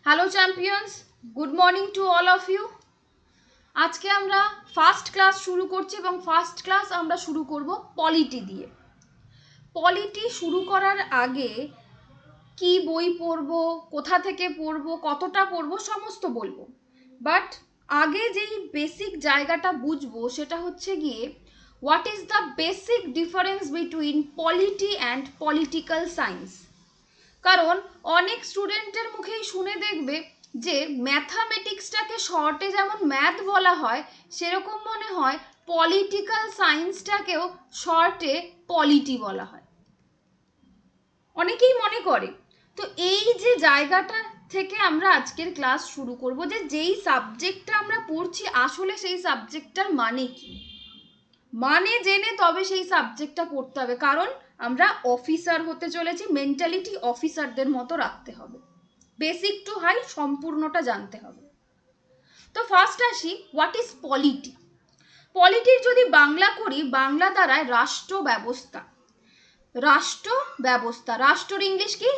Hello champions, good morning to all of you. আজকে আমরা first class শুরু করছি এবং ফার্স্ট ক্লাস আমরা শুরু করব পলিটি দিয়ে। পলিটি শুরু করার আগে কি বই পড়বো, কোথা থেকে পড়বো, কতটা পড়বো সমস্ত বলবো, বাট আগে যেই বেসিক জায়গাটা বুঝবো সেটা হচ্ছে গিয়ে what is the basic difference between polity and political science. কারণ অনেক স্টুডেন্টের মুখেই শুনে দেখবে যে ম্যাথামেটিক্সটাকে শর্টে যেমন ম্যাথ বলা হয় সেরকম মনে হয় পলিটিক্যাল সায়েন্সটাকেও শর্টে পলিটি বলা হয়, অনেকেই মনে করে। তো এই যে জায়গাটা থেকে আমরা আজকের ক্লাস শুরু করব, যে যেই সাবজেক্টটা আমরা পড়ছি আসলে সেই সাবজেক্টটার মানে কি, মানে জেনে তবে সেই সাবজেক্টটা পড়তে হবে। কারণ আমরা অফিসার হতে চলেছি, মেন্টালিটি অফিসারদের মতো রাখতে হবে, বেসিক টু হাই সম্পূর্ণটা জানতে হবে। তো ফার্স্ট আসি, হোয়াট ইজ পলিটি। পলিটির যদি বাংলা করি, বাংলা দ্বারায় রাষ্ট্র ব্যবস্থা। রাষ্ট্র ব্যবস্থা, রাষ্ট্রর ইংলিশ কি,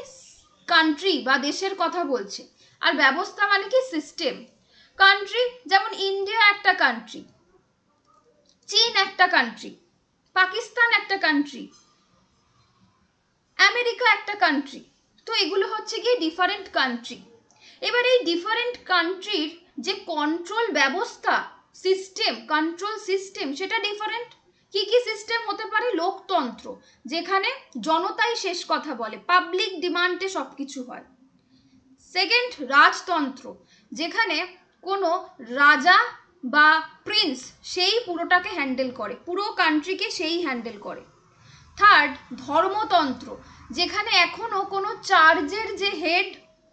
কান্ট্রি বা দেশের কথা বলছে, আর ব্যবস্থা মানে কি, সিস্টেম। কান্ট্রি যেমন ইন্ডিয়া একটা কান্ট্রি, চীন একটা কান্ট্রি, পাকিস্তান একটা কান্ট্রি, আমেরিকা একটা কান্ট্রি। তো এগুলো হচ্ছে গিয়ে ডিফারেন্ট কান্ট্রি। এবার এই ডিফারেন্ট কান্ট্রির যে কন্ট্রোল ব্যবস্থা, সিস্টেম, কন্ট্রোল সিস্টেম সেটা ডিফারেন্ট। কি কি সিস্টেম হতে পারে? লোকতন্ত্র, যেখানে জনতাই শেষ কথা বলে, পাবলিক ডিমান্ডে সব কিছু হয়। সেকেন্ড, রাজতন্ত্র, যেখানে কোনো রাজা বা প্রিন্স সেই পুরোটাকে হ্যান্ডেল করে, পুরো কান্ট্রিকে সেই হ্যান্ডেল করে। থার্ড, ধর্মতন্ত্র, যেখানে এখনো কোনো চার্চের যে হেড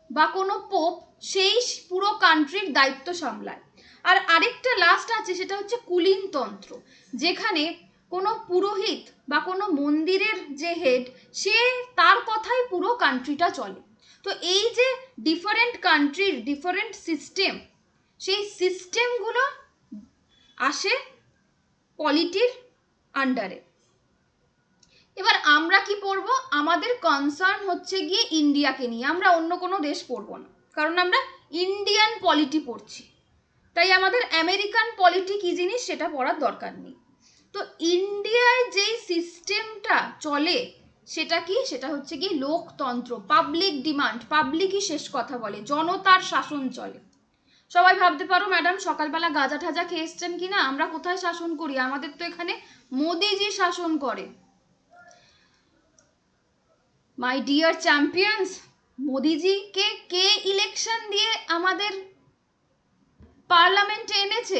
বা কোনো পোপ সেই পুরো কান্ট্রির দায়িত্ব সামলায়। আর আরেকটা লাস্ট আছে, সেটা হচ্ছে কুলীনতন্ত্র, যেখানে কোনো পুরোহিত বা কোনো মন্দিরের যে হেড সে, তার কথাই পুরো কান্ট্রিটা চলে। তো এই যে ডিফারেন্ট কান্ট্রির ডিফারেন্ট সিস্টেম, সেই সিস্টেমগুলো আসে পলিটির আন্ডারে। এবার আমরা কি পড়বো? আমাদের কনসার্ন হচ্ছে গিয়ে ইন্ডিয়াকে নিয়ে, আমরা অন্য কোনো দেশ পড়বো না, কারণ আমরা ইন্ডিয়ান পলিটি পড়ছি। তাই আমাদের আমেরিকান পলিটি কি জিনিস সেটা পড়ার দরকার নেই। তো ইন্ডিয়ায় যেই সিস্টেমটা চলে সেটা কি, সেটা হচ্ছে কি লোকতন্ত্র, পাবলিক ডিমান্ড, পাবলিকই শেষ কথা বলে, জনতার শাসন চলে। সবাই ভাবতে পারো ম্যাডাম সকালবেলা গাঁজা ঠাজা খেয়ে এসছেন কিনা, আমরা কোথায় শাসন করি? আমাদের তো এখানে মোদিজি শাসন করে। মাই ডিয়ার চ্যাম্পিয়ন্স, মোদিজিকে কে ইলেকশন দিয়ে আমাদের পার্লামেন্টে এনেছে?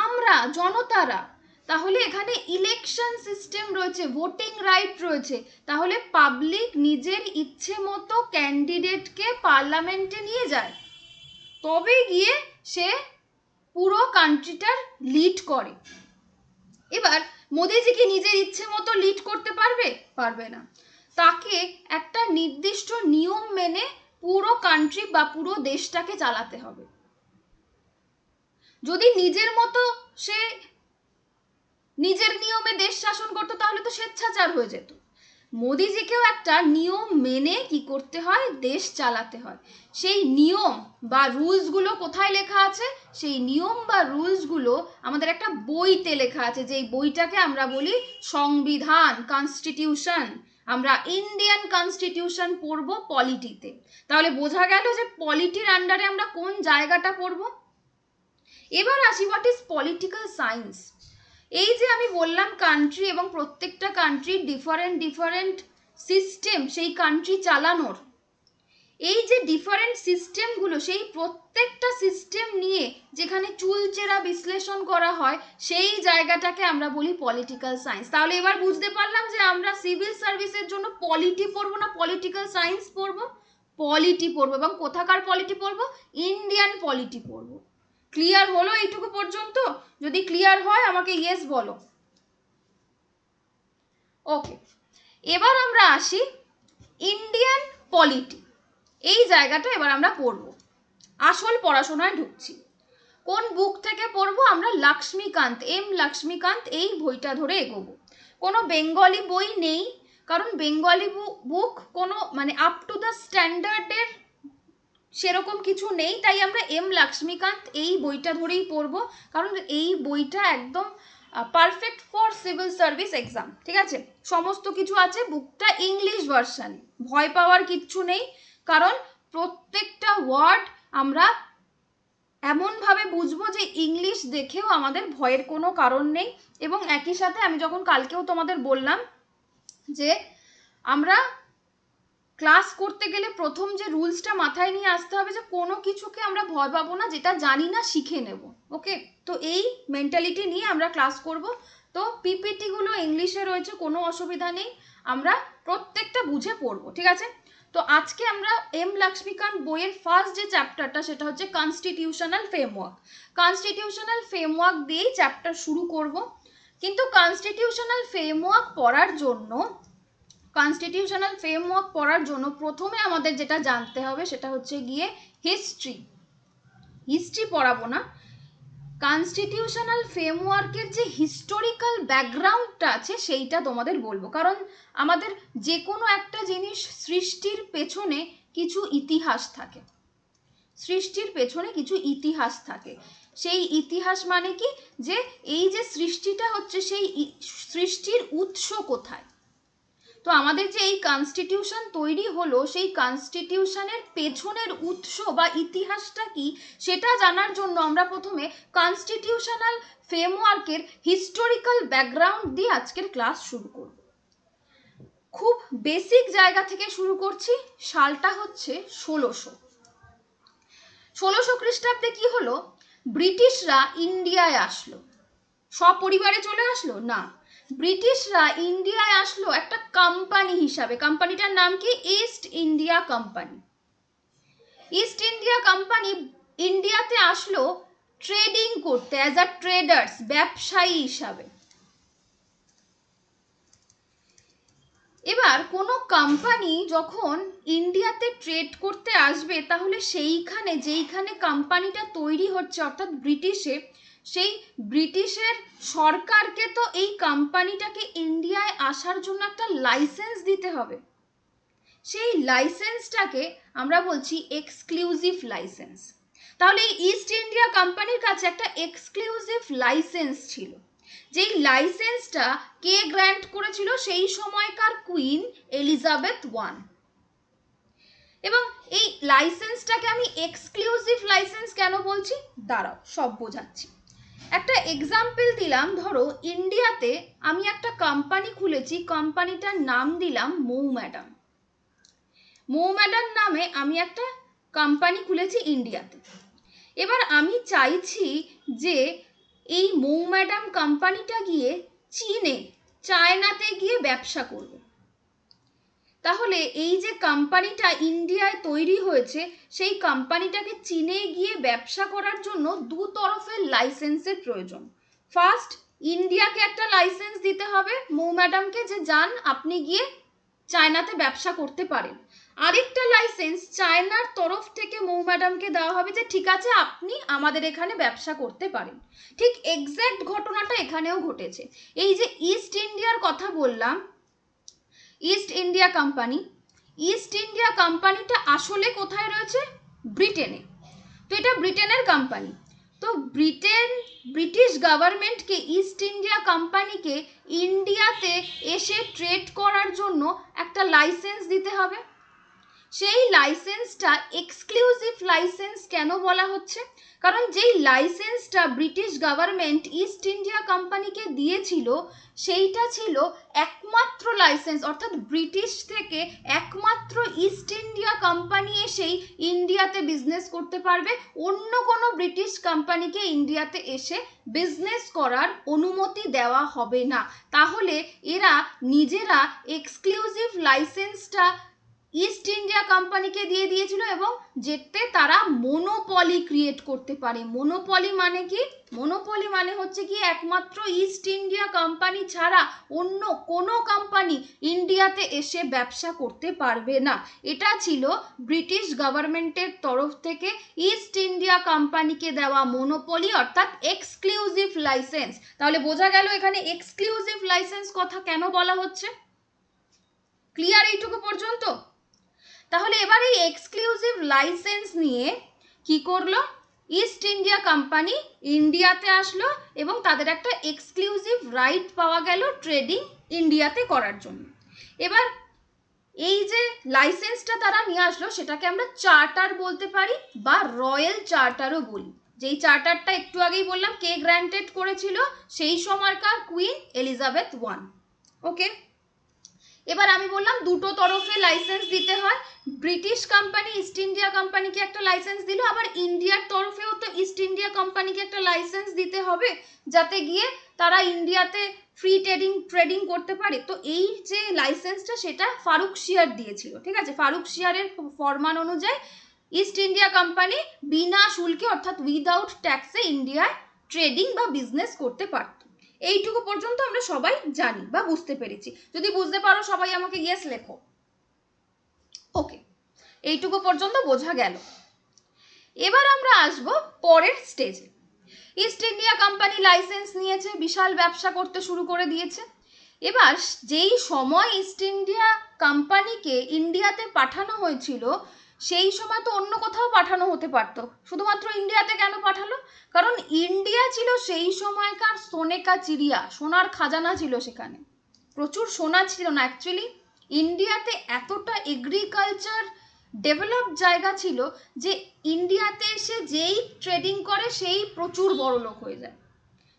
আমরা, জনতারা। তাহলে এখানে ইলেকশন সিস্টেম রয়েছে, ভোটিং রাইট রয়েছে। তাহলে পাবলিক নিজের ইচ্ছে মতো ক্যান্ডিডেটকে পার্লামেন্টে নিয়ে যায়, তবে গিয়ে সে পুরো কান্ট্রিটার লিড করে। এবার মোদিজি কি নিজের ইচ্ছে মতো লিড করতে পারবে? পারবে না। তাকে একটা নির্দিষ্ট নিয়ম মেনে পুরো কান্ট্রি বা পুরো দেশটাকে চালাতে হবে। যদি নিজের মতো সে নিজের নিয়মে দেশ শাসন করতো তাহলে তো স্বেচ্ছাচার হয়ে যেত। মোদিজিকেও একটা নিয়ম মেনে কি করতে হয়? দেশ চালাতে হয়। সেই নিয়ম বা রুলসগুলো কোথায় লেখা আছে? সেই নিয়ম বা রুলসগুলো আমাদের একটা বইতে লেখা আছে, যেই বইটাকে আমরা বলি সংবিধান, কনস্টিটিউশন। আমরা ইন্ডিয়ান কনস্টিটিউশন পড়বো পলিটিতে। তাহলে বোঝা গেল যে পলিটির আন্ডারে আমরা কোন জায়গাটা পড়বো। এবার আসি, হোয়াট ইজ পলিটিক্যাল সায়েন্স। এই যে আমি বললাম কান্ট্রি এবং প্রত্যেকটা কান্ট্রির ডিফারেন্ট ডিফারেন্ট সিস্টেম সেই কান্ট্রি চালানোর, এই যে ডিফারেন্ট সিস্টেমগুলো, সেই প্রত্যেকটা সিস্টেম নিয়ে যেখানে চুলচেরা বিশ্লেষণ করা হয়, সেই জায়গাটাকে আমরা বলি পলিটিক্যাল সায়েন্স। তাহলে এবার বুঝতে পারলাম যে আমরা সিভিল সার্ভিসের জন্য পলিটি পড়বো না পলিটিক্যাল সায়েন্স পড়বো? পলিটি পড়বো, এবং কোথাকার পলিটি পড়বো? ইন্ডিয়ান পলিটি পড়বো। ক্লিয়ার হলো এইটুকু পর্যন্ত? যদি ক্লিয়ার হয় আমাকে ইয়েস বলো। ওকে, এবার আমরা আসি ইন্ডিয়ান পলিটি। এই জায়গাটা এবার আমরা পড়ব, আসল পড়াশোনায় ঢুকছি। কোন বুক থেকে পড়বো? আমরা লক্ষ্মীকান্ত, এম লক্ষ্মীকান্ত এই বইটা ধরে এগোবো। কোনো বেঙ্গলি বই নেই, কারণ বেঙ্গলি বুক কোনো মানে আপ টু দ্য স্ট্যান্ডার্ডের সেরকম কিছু নেই, তাই আমরা এম লক্ষ্মীকান্ত এই বইটা ধরেই পড়বো, কারণ এই বইটা একদম perfect for civil service exam. ঠিক আছে, সমস্ত কিছু আছে, বুকটা ইংলিশ ভার্সান, ভয় পাওয়ার কিচ্ছু নেই, কারণ প্রত্যেকটা ওয়ার্ড আমরা এমনভাবে বুঝবো যে ইংলিশ দেখেও আমাদের ভয়ের কোনো কারণ নেই। এবং একই সাথে আমি যখন কালকেও তোমাদের বললাম যে আমরা ক্লাস করতে গেলে প্রথম যে রুলসটা মাথায় নিয়ে আসতে হবে যে কোনো কিছুকে আমরা ভয় পাবো না, যেটা জানি না শিখে নেব। ওকে, তো এই মেন্টালিটি নিয়ে আমরা ক্লাস করব। তো পিপিটিগুলো ইংলিশে রয়েছে, কোনো অসুবিধা নেই, আমরা প্রত্যেকটা বুঝে পড়বো। ঠিক আছে, তো আজকে আমরা এম লক্ষ্মীকান্ত বইয়ের ফার্স্ট যে চ্যাপ্টারটা সেটা হচ্ছে কনস্টিটিউশনাল ফ্রেমওয়ার্ক। কনস্টিটিউশনাল ফ্রেমওয়ার্ক দিয়েই চ্যাপ্টার শুরু করব। কিন্তু কনস্টিটিউশনাল ফ্রেমওয়ার্ক পড়ার জন্য প্রথমে আমাদের যেটা জানতে হবে সেটা হচ্ছে গিয়ে হিস্ট্রি পড়াবো না, কনস্টিটিউশনাল ফ্রেমওয়ার্কের যে হিস্টোরিক্যাল ব্যাকগ্রাউন্ডটা আছে সেইটা তোমাদের বলবো। কারণ আমাদের যে কোনো একটা জিনিস সৃষ্টির পেছনে কিছু ইতিহাস থাকে, সেই ইতিহাস মানে কি, যে এই যে সৃষ্টিটা হচ্ছে সেই সৃষ্টির উৎস কোথায়। তো আমাদের যে এই কনস্টিটিউশন তৈরি হলো, সেই কনস্টিটিউশনের পেছনের উৎস বা ইতিহাসটা কি সেটা জানার জন্য আমরা প্রথমে কনস্টিটিউশনাল ফ্রেমওয়ার্কের হিস্টোরিক্যাল ব্যাকগ্রাউন্ড দিয়ে আজকের ক্লাস শুরু করব। খুব বেসিক জায়গা থেকে শুরু করছি। সালটা হচ্ছে 1600 খ্রিস্টাব্দে কি হলো, ব্রিটিশরা ইন্ডিয়ায় আসলো। সপরিবারে চলে আসলো না, ব্রিটিশরা ইন্ডিয়ায় আসলো একটা কোম্পানি হিসাবে। কোম্পানিটার নাম কি? East India company. East India company ইন্ডিয়াতে আসলো ট্রেডিং করতে, অ্যাজ আ ট্রেডার্স, ব্যবসায়ী হিসাবে। এবার কোনো কোম্পানি যখন ইন্ডিয়াতে ট্রেড করতে আসবে, তাহলে যেইখানে কোম্পানিটা তৈরি হচ্ছে অর্থাৎ ব্রিটিশে, সেই ব্রিটিশের সরকারকে তো এই কোম্পানিটাকে ইন্ডিয়ায় আসার জন্য একটা লাইসেন্স দিতে হবে। সেই লাইসেন্সটাকে আমরা বলছি এক্সক্লুসিভ লাইসেন্স। তাহলে এই ইস্ট ইন্ডিয়া কোম্পানির কাছে একটা এক্সক্লুসিভ লাইসেন্স ছিল, যেই লাইসেন্সটা কে গ্র্যান্ট করেছিল? সেই সময়কার কুইন এলিজাবেথ ওয়ান। এবং এই লাইসেন্সটাকে আমি এক্সক্লুসিভ লাইসেন্স কেন বলছি, দাঁড়াও সব বোঝাচ্ছি। একটা এক্সাম্পল দিলাম, ধরো ইন্ডিয়াতে আমি একটা কোম্পানি খুলেছি, কোম্পানিটার নাম দিলাম মৌম্যাডাম। মৌম্যাডাম নামে আমি একটা কোম্পানি খুলেছি ইন্ডিয়াতে। এবার আমি চাইছি যে এই মৌম্যাডাম কোম্পানিটা গিয়ে চায়নাতে গিয়ে ব্যবসা করবে। তাহলে এই যে কোম্পানিটা ইন্ডিয়ায় তৈরি হয়েছে, সেই কোম্পানিটাকে চীনে গিয়ে ব্যবসা করার জন্য দু তরফের লাইসেন্সের প্রয়োজন। ফার্স্ট, ইন্ডিয়াকে একটা লাইসেন্স দিতে হবে মৌম্যাডামকে, যে যান আপনি গিয়ে চায়নাতে ব্যবসা করতে পারেন। আরেকটা লাইসেন্স চায়নার তরফ থেকে মৌম্যাডামকে দেওয়া হবে, যে ঠিক আছে আপনি আমাদের এখানে ব্যবসা করতে পারেন। ঠিক এক্স্যাক্ট ঘটনাটা এখানেও ঘটেছে। এই যে ইস্ট ইন্ডিয়ার কথা বললাম, ইস্ট ইন্ডিয়া কোম্পানিটা আসলে কোথায় রয়েছে? ব্রিটেনে। তো এটা ব্রিটেনের কোম্পানি। তো ব্রিটিশ গভর্নমেন্টকে ইস্ট ইন্ডিয়া কোম্পানিকে ইন্ডিয়াতে এসে ট্রেড করার জন্য একটা লাইসেন্স দিতে হবে। সেই লাইসেন্সটা এক্সক্লুসিভ লাইসেন্স কেন বলা হচ্ছে? কারণ যেই লাইসেন্সটা ব্রিটিশ গভর্নমেন্ট ইস্ট ইন্ডিয়া কোম্পানিকে দিয়েছিল, সেইটা ছিল একমাত্র লাইসেন্স, অর্থাৎ ব্রিটিশ থেকে একমাত্র ইস্ট ইন্ডিয়া কোম্পানি এসেই ইন্ডিয়াতে বিজনেস করতে পারবে। অন্য কোনো ব্রিটিশ কোম্পানিকে ইন্ডিয়াতে এসে বিজনেস করার অনুমতি দেওয়া হবে না। তাহলে এরা নিজেরা এক্সক্লুসিভ লাইসেন্সটা ইস্ট ইন্ডিয়া কোম্পানিকে দিয়ে দিয়েছিল, এবং যেতে তারা মোনোপলি ক্রিয়েট করতে পারে। মোনোপলি মানে কি? মোনোপলি মানে হচ্ছে কি, একমাত্র ইস্ট ইন্ডিয়া কোম্পানি ছাড়া অন্য কোনো কোম্পানি ইন্ডিয়াতে এসে ব্যবসা করতে পারবে না। এটা ছিল ব্রিটিশ গভর্নমেন্টের তরফ থেকে ইস্ট ইন্ডিয়া কোম্পানিকে দেওয়া মোনোপলি, অর্থাৎ এক্সক্লুসিভ লাইসেন্স। তাহলে বোঝা গেল এখানে এক্সক্লুসিভ লাইসেন্স কথা কেন বলা হচ্ছে। ক্লিয়ার এইটুকু পর্যন্ত? তাহলে এবার এই এক্সক্লুসিভ লাইসেন্স নিয়ে কি করলো, ইস্ট ইন্ডিয়া কোম্পানি ইন্ডিয়াতে আসলো এবং তাদের একটা এক্সক্লুসিভ রাইট পাওয়া গেল ট্রেডিং ইন্ডিয়াতে করার জন্য। এবার এই যে লাইসেন্সটা তারা নিয়ে আসলো সেটাকে আমরা চার্টার বলতে পারি বা রয়্যাল চার্টারও বলি। যেই চার্টারটা একটু আগেই বললাম কে গ্র্যান্টেড করেছিল, সেই সময়কার কুইন এলিজাবেথ ওয়ান। ওকে, এবার আমি বললাম দুটো তরফে লাইসেন্স দিতে হয়, ব্রিটিশ কোম্পানি ইস্ট ইন্ডিয়া কোম্পানিকে একটা লাইসেন্স দিল, আবার ইন্ডিয়ার তরফেও তো ইস্ট ইন্ডিয়া কোম্পানিকে একটা লাইসেন্স দিতে হবে যাতে গিয়ে তারা ইন্ডিয়াতে ফ্রি ট্রেডিং করতে পারে। তো এই যে লাইসেন্সটা সেটা ফারুকশিয়ার দিয়েছিল, ঠিক আছে। ফারুকশিয়ারের ফরমান অনুযায়ী ইস্ট ইন্ডিয়া কোম্পানি বিনা শুল্কে অর্থাৎ উইদাউট ট্যাক্সে ইন্ডিয়ায় ট্রেডিং বা বিজনেস করতে পারত। এইটুকু পর্যন্ত আমরা সবাই জানি বা বুঝতে পেরেছি। যদি বুঝতে পারো সবাই আমাকে ইয়েস লেখো। ওকে, এইটুকু পর্যন্ত বোঝা গেল। এবার আমরা আসব পরের স্টেজে। ইস্ট ইন্ডিয়া কোম্পানি লাইসেন্স নিয়েছে, বিশাল ব্যবসা করতে শুরু করে দিয়েছে। এবার যেই সময় ইস্ট ইন্ডিয়া কোম্পানিকে ইন্ডিয়াতে পাঠানো হয়েছিল সেই সময় তো অন্য কোথাও পাঠানো হতে পারত, শুধুমাত্র ইন্ডিয়াতে কেন পাঠালো? কারণ ইন্ডিয়া ছিল সেই সময়কার সোনেকা চিড়িয়া, সোনার খাজানা ছিল সেখানে, প্রচুর সোনা ছিল না। অ্যাকচুয়ালি ইন্ডিয়াতে এতটা এগ্রিকালচার ডেভেলপ জায়গা ছিল যে ইন্ডিয়াতে এসে যেই ট্রেডিং করে সেই প্রচুর বড় লোক হয়ে যায়।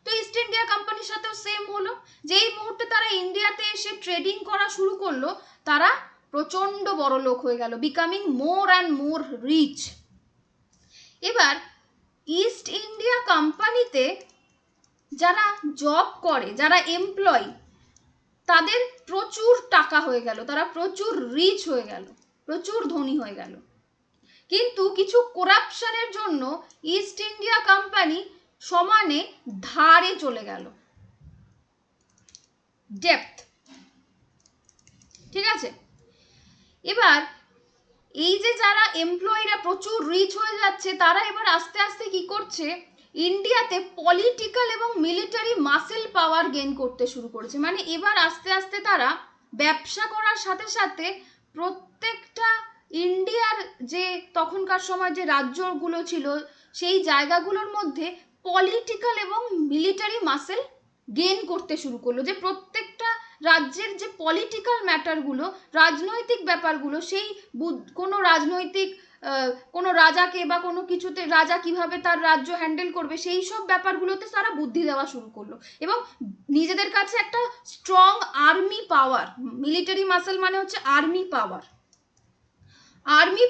তো ইস্ট ইন্ডিয়া কোম্পানির সাথেও সেম হলো, যেই মুহূর্তে তারা ইন্ডিয়াতে এসে ট্রেডিং করা শুরু করলো তারা প্রচন্ড বড় লোক হয়ে গেল, becoming more and more rich. এবার ইস্ট ইন্ডিয়া কোম্পানিতে যারা জব করে, যারা এমপ্লয়ি, তাদের প্রচুর টাকা হয়ে গেল, তারা প্রচুর রিচ হয়ে গেল, প্রচুর ধনী হয়ে গেল। কিন্তু কিছু করাপশনের জন্য ইস্ট ইন্ডিয়া কোম্পানি সমানে ধারে চলে গেল, ডেপ্থ, ঠিক আছে। এবার এই যে যারা এমপ্লয়িরা প্রচুর রিচ হয়ে যাচ্ছে তারা এবার আস্তে আস্তে কি করছে, ইন্ডিয়াতে পলিটিক্যাল এবং মিলিটারি মাসেল পাওয়ার গেইন করতে শুরু করেছে। মানে এবার আস্তে আস্তে তারা ব্যবসা করার সাথে সাথে প্রত্যেকটা ইন্ডিয়ার যে তখনকার সময় যে রাজ্যগুলো ছিল সেই জায়গাগুলোর মধ্যে পলিটিক্যাল এবং মিলিটারি মাসেল গেইন করতে শুরু করলো, যে প্রত্যেকটা রাজ্যের যে পলিটিক্যাল ম্যাটারগুলো, রাজনৈতিক ব্যাপারগুলো, সেই কোনো রাজনৈতিক কোনো রাজাকে বা কোনো কিছুতে রাজা কিভাবে তার রাজ্য হ্যান্ডেল করবে সেই সব ব্যাপারগুলোতে তারা বুদ্ধি দেওয়া শুরু করলো এবং নিজেদের কাছে একটা স্ট্রং আর্মি পাওয়ার, মিলিটারি মাসেল মানে হচ্ছে আর্মি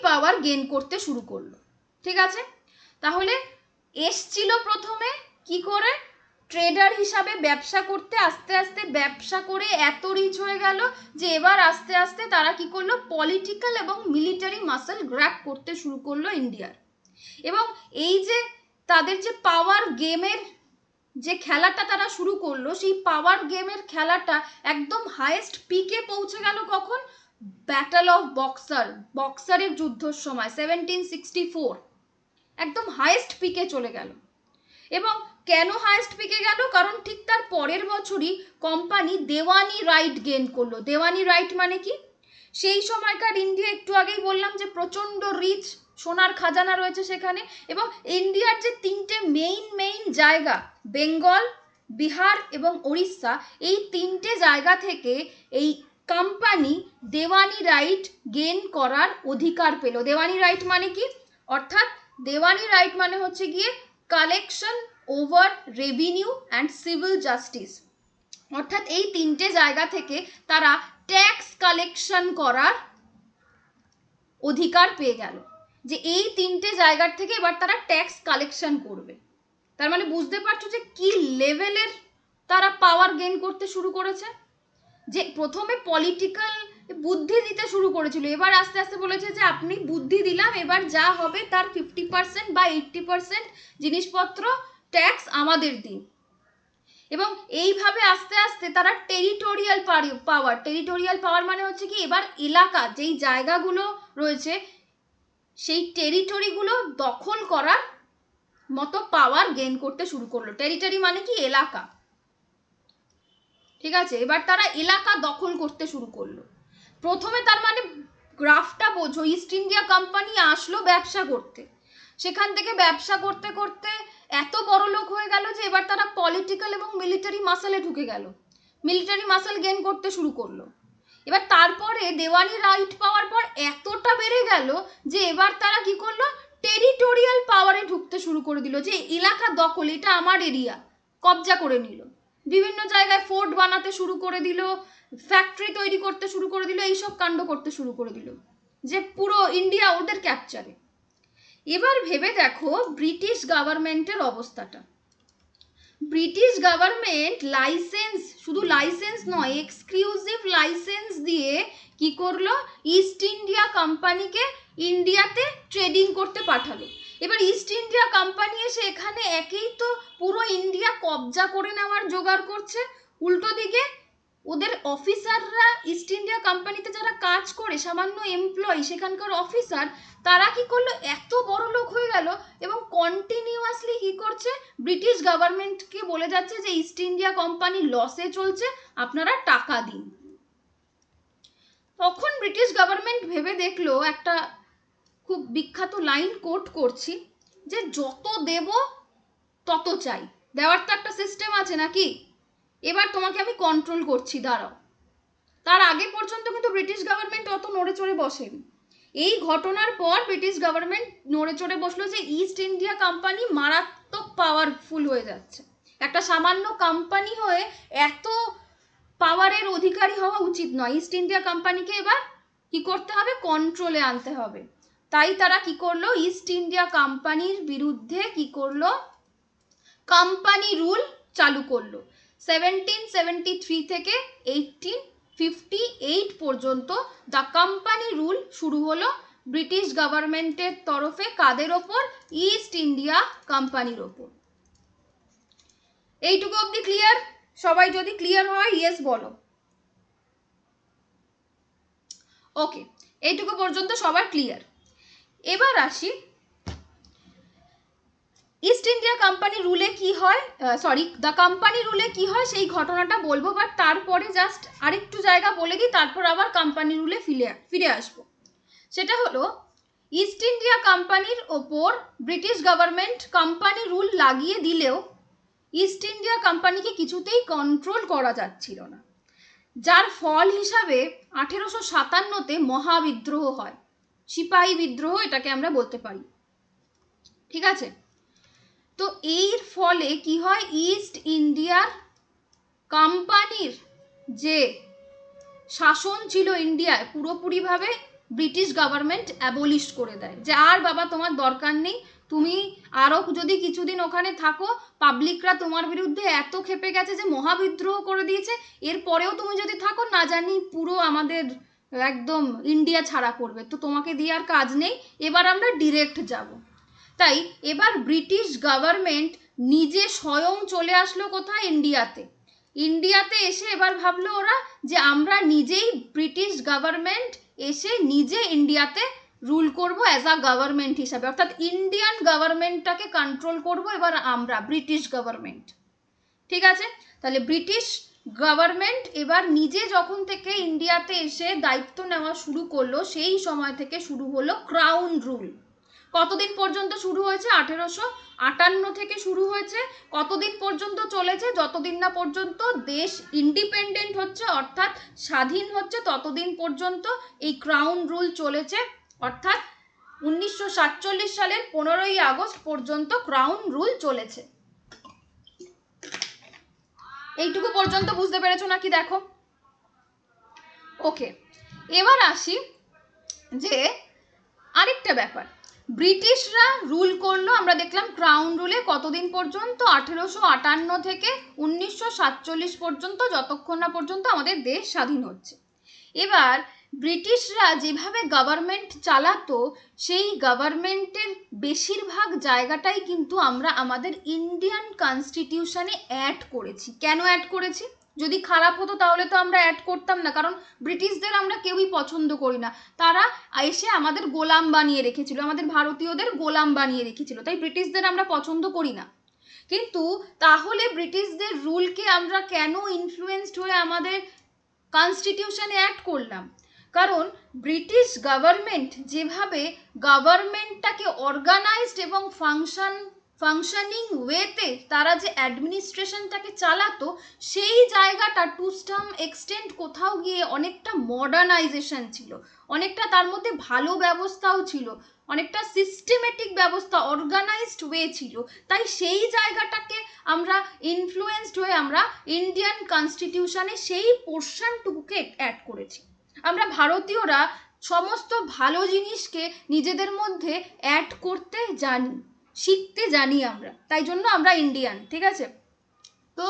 পাওয়ার গেইন করতে শুরু করলো, ঠিক আছে। তাহলে এসছিল প্রথমে কি করে, ট্রেডার হিসাবে ব্যবসা করতে, আস্তে আস্তে ব্যবসা করে এত রিচ হয়ে গেল যে এবার আস্তে আস্তে তারা কি করলো, পলিটিক্যাল এবং মিলিটারি মাসেল গ্র্যাব করতে শুরু করলো ইন্ডিয়ার। এবং এই যে তাদের যে পাওয়ার গেমের যে খেলাটা তারা শুরু করলো, সেই পাওয়ার গেমের খেলাটা একদম হাইয়েস্ট পিকে পৌঁছে গেল কখন, ব্যাটল অফ বক্সারের যুদ্ধর সময় 1764 একদম হাইয়েস্ট পিকে চলে গেল। এবং কেন হাইয়েস্ট পিকে গেল, কারণ ঠিক তার পরের বছরই কোম্পানি দেওয়ানি রাইট গেইন করলো। দেওয়ানি রাইট মানে কি, সেই সময়কার ইন্ডিয়া একটু আগেই বললাম যে প্রচন্ড রিচ, সোনার খাজানা রয়েছে সেখানে। এবং ইন্ডিয়ার যে তিনটে মেইন জায়গা, বেঙ্গল, বিহার এবং ওড়িশা, এই তিনটে জায়গা থেকে এই কোম্পানি দেওয়ানি রাইট গেইন করার অধিকার পেল। দেওয়ানি রাইট মানে কি, অর্থাৎ দেওয়ানি রাইট মানে হচ্ছে গিয়ে collection over revenue and civil justice, অর্থাৎ এই তিনটে জায়গা থেকে তারা ট্যাক্স কালেকশন করার অধিকার পেয়ে গেল, যে এই তিনটে জায়গার থেকে এবার তারা ট্যাক্স কালেকশন করবে। তার মানে বুঝতে পারছো যে কি লেভেলের তারা পাওয়ার গেইন করতে শুরু করেছে। যে প্রথমে পলিটিক্যাল বুদ্ধি দিতে শুরু করেছিল, এবার আস্তে আস্তে বলেছে যে আপনি বুদ্ধি দিলাম, এবার যা হবে তার 50% বা 80% জিনিসপত্র ট্যাক্স আমাদের দিন। এবং এইভাবে আস্তে আস্তে তারা টেরিটোরিয়াল পাওয়ার মানে হচ্ছে কি, এবার এলাকা যেই জায়গাগুলো রয়েছে সেই টেরিটরিগুলো দখল করার মতো পাওয়ার গেইন করতে শুরু করলো। টেরিটরি মানে কি, এলাকা, ঠিক আছে। এবার তারা এলাকা দখল করতে শুরু করলো। প্রথমে তার মানে গ্রাফটা বোঝো, ইস্ট ইন্ডিয়া কোম্পানি আসলো ব্যবসা করতে, সেখান থেকে ব্যবসা করতে করতে এত বড় লোক হয়ে গেল যে এবার তারা পলিটিক্যাল এবং মিলিটারি মাসেলে ঢুকে গেল, মিলিটারি মাসেল গেইন করতে শুরু করলো। এবার তারপরে দেওয়ানি রাইট পাওয়ার পর এতটা বেড়ে গেল যে এবার তারা কি করলো, টেরিটোরিয়াল পাওয়ারে ঢুকতে শুরু করে দিল, যে এলাকা দখল, এটা আমার এরিয়া, কবজা করে নিল। বিভিন্ন জায়গায় ফোর্ট বানাতে শুরু করে দিল, ফ্যাক্টরি তৈরি করতে শুরু করে দিল, এইসব কাণ্ড করতে শুরু করে দিল, যে পুরো ইন্ডিয়া ওদের ক্যাপচারে। এবার ভেবে দেখো ব্রিটিশ গভর্নমেন্টের অবস্থাটা। ব্রিটিশ গভর্নমেন্ট লাইসেন্স, শুধু লাইসেন্স নয়, এক্সক্লুসিভ লাইসেন্স দিয়ে কি করলো, ইস্ট ইন্ডিয়া কোম্পানিকে ইন্ডিয়াতে ট্রেডিং করতে পাঠালো। এবার ইস্ট ইন্ডিয়া কোম্পানি এসে এখানে একেই তো পুরো ইন্ডিয়া কবজা করে নেওয়ার জোগাড় করছে, উল্টো দিকে ওদের অফিসাররা, ইস্ট ইন্ডিয়া কোম্পানিতে যারা কাজ করে সামান্য এমপ্লয়ি, সেখানকার অফিসার, তারা কি করলো, এত বড় লোক হয়ে গেল এবং কন্টিনিউয়াসলি কি করছে, ব্রিটিশ গভর্নমেন্টকে বলে যাচ্ছে যে ইস্ট ইন্ডিয়া কোম্পানি লসে চলছে, আপনারা টাকা দিন। তখন ব্রিটিশ গভর্নমেন্ট ভেবে দেখলো, একটা খুব বিখ্যাত লাইন কোট করছি, যে যত দেব তত চাই, দেওয়ার তো একটা সিস্টেম আছে নাকি, এবার তোমাকে আমি কন্ট্রোল করছি, দাঁড়াও। তার আগে পর্যন্ত কিন্তু ব্রিটিশ গভর্নমেন্ট অত নড়ে চড়ে বসেনি। এই ঘটনার পর ব্রিটিশ গভর্নমেন্ট নড়ে চড়ে বসলো যে ইস্ট ইন্ডিয়া কোম্পানি মারাত্মক পাওয়ারফুল হয়ে যাচ্ছে, একটা সামান্য কোম্পানি হয়ে এত পাওয়ারের অধিকারী হওয়া উচিত নয়, ইস্ট ইন্ডিয়া কোম্পানিকে এবার কি করতে হবে, কন্ট্রোলে আনতে হবে। তাই তারা কি করলো, ইস্ট ইন্ডিয়া কোম্পানির বিরুদ্ধে কি করলো, কোম্পানি রুল চালু করলো। 1773 থেকে 1858 পর্যন্ত দ্য কোম্পানি রুল শুরু হলো ব্রিটিশ গভর্নমেন্টের তরফে, কাদের ওপর, ইস্ট ইন্ডিয়া কোম্পানির ওপর। এইটুকু অবধি ক্লিয়ার? সবাই যদি ক্লিয়ার হয় ইয়েস বলো। ওকে, এইটুকু পর্যন্ত সবার ক্লিয়ার। এবার আসি ইস্ট ইন্ডিয়া কোম্পানি রুলে কি হয়, সরি দ্য কোম্পানি রুলে কি হয় সেই ঘটনাটা বলবো, বাট তারপরে জাস্ট আরেকটু জায়গা বলে দিই, তারপর আবার কোম্পানি রুলে ফিরে আসবো। সেটা হলো, ইস্ট ইন্ডিয়া কোম্পানির ওপর ব্রিটিশ গভর্নমেন্ট কোম্পানি রুল লাগিয়ে দিলেও ইস্ট ইন্ডিয়া কোম্পানিকে কিছুতেই কন্ট্রোল করা যাচ্ছিল না, যার ফল হিসাবে 1857-তে মহাবিদ্রোহ হয়, সিপাহী বিদ্রোহ এটাকে আমরা বলতে পারি, ঠিক আছে। তো এর ফলে কি হয়, ইস্ট ইন্ডিয়ার কোম্পানির যে শাসন ছিল ইন্ডিয়ায় পুরোপুরিভাবে ব্রিটিশ গভর্নমেন্ট অ্যাবলিশ করে দেয়, যে আর বাবা তোমার দরকার নেই, তুমি আরও যদি কিছুদিন ওখানে থাকো, পাবলিকরা তোমার বিরুদ্ধে এত ক্ষেপে গেছে যে মহাবিদ্রোহ করে দিয়েছে, এরপরেও তুমি যদি থাকো না জানি পুরো আমাদের একদম ইন্ডিয়া ছাড়া করবে, তো তোমাকে দিয়ে আর কাজ নেই, এবার আমরা ডিরেক্ট যাব। তাই এবার ব্রিটিশ গভর্নমেন্ট নিজে স্বয়ং চলে আসলো কোথায়, ইন্ডিয়াতে এসে এবার ভাবলো ওরা যে আমরা নিজেই ব্রিটিশ গভর্নমেন্ট এসে নিজে ইন্ডিয়াতে রুল করব অ্যাজ আ গভর্নমেন্ট হিসাবে, অর্থাৎ ইন্ডিয়ান গভর্নমেন্টটাকে কন্ট্রোল করব এবার আমরা, ব্রিটিশ গভর্নমেন্ট, ঠিক আছে। তাহলে ব্রিটিশ গভর্নমেন্ট এবার নিজে যখন থেকে ইন্ডিয়াতে এসে দায়িত্ব নেওয়া শুরু করলো, সেই সময় থেকে শুরু হলো ক্রাউন রুল। কতদিন পর্যন্ত শুরু হয়েছে, 1858 থেকে শুরু হয়েছে, কতদিন পর্যন্ত চলেছে, যতদিন না পর্যন্ত দেশ ইন্ডিপেন্ডেন্ট হচ্ছে, অর্থাৎ স্বাধীন হচ্ছে, ততদিন পর্যন্ত এই ক্রাউন রুল চলেছে, অর্থাৎ 1947 সালের 15ই আগস্ট পর্যন্ত ক্রাউন রুল চলেছে। এইটুকু পর্যন্ত বুঝতে পেরেছো নাকি দেখো? ওকে, এবার আসি যে আরেকটা ব্যাপার, ব্রিটিশরা রুল করলো, আমরা দেখলাম ক্রাউন রুলে কতদিন পর্যন্ত, 1858 থেকে 1947 পর্যন্ত, যতক্ষণ না পর্যন্ত আমাদের দেশ স্বাধীন হচ্ছে। এবার ব্রিটিশরা যেভাবে গভর্নমেন্ট চালাতো, সেই গভর্নমেন্টের বেশিরভাগ জায়গাটাই কিন্তু আমরা আমাদের ইন্ডিয়ান কনস্টিটিউশনে অ্যাড করেছি। কেন অ্যাড করেছি? যদি খারাপ হতো তাহলে তো আমরা অ্যাড করতাম না, কারণ ব্রিটিশদের আমরা কেউই পছন্দ করি না, তারা এসে আমাদের গোলাম বানিয়ে রেখেছিল, আমাদের ভারতীয়দের গোলাম বানিয়ে রেখেছিল, তাই ব্রিটিশদের আমরা পছন্দ করি না। কিন্তু তাহলে ব্রিটিশদের রুলকে আমরা কেন ইনফ্লুয়েন্সড হয়ে আমাদের কনস্টিটিউশনে অ্যাড করলাম? কারণ ব্রিটিশ গভর্নমেন্ট যেভাবে গভর্নমেন্টটাকে অর্গানাইজড এবং ফাংশনিং ওয়েতে তারা যে অ্যাডমিনিস্ট্রেশনটাকে চালাতো, সেই জায়গাটা টু সাম এক্সটেন্ট কোথাও গিয়ে অনেকটা মডার্নাইজেশন ছিল, অনেকটা তার মধ্যে ভালো ব্যবস্থাও ছিল, অনেকটা সিস্টেমেটিক ব্যবস্থা, অর্গানাইজড ওয়ে ছিল। তাই সেই জায়গাটাকে আমরা ইনফ্লুয়েন্সড হয়ে আমরা ইন্ডিয়ান কনস্টিটিউশনে সেই পোর্শনটুকুকে অ্যাড করেছি। আমরা ভারতীয়রা সমস্ত ভালো জিনিসকে নিজেদের মধ্যে অ্যাড করতে জানি, শিখতে জানি আমরা, তাই জন্য আমরা ইন্ডিয়ান, ঠিক আছে? তো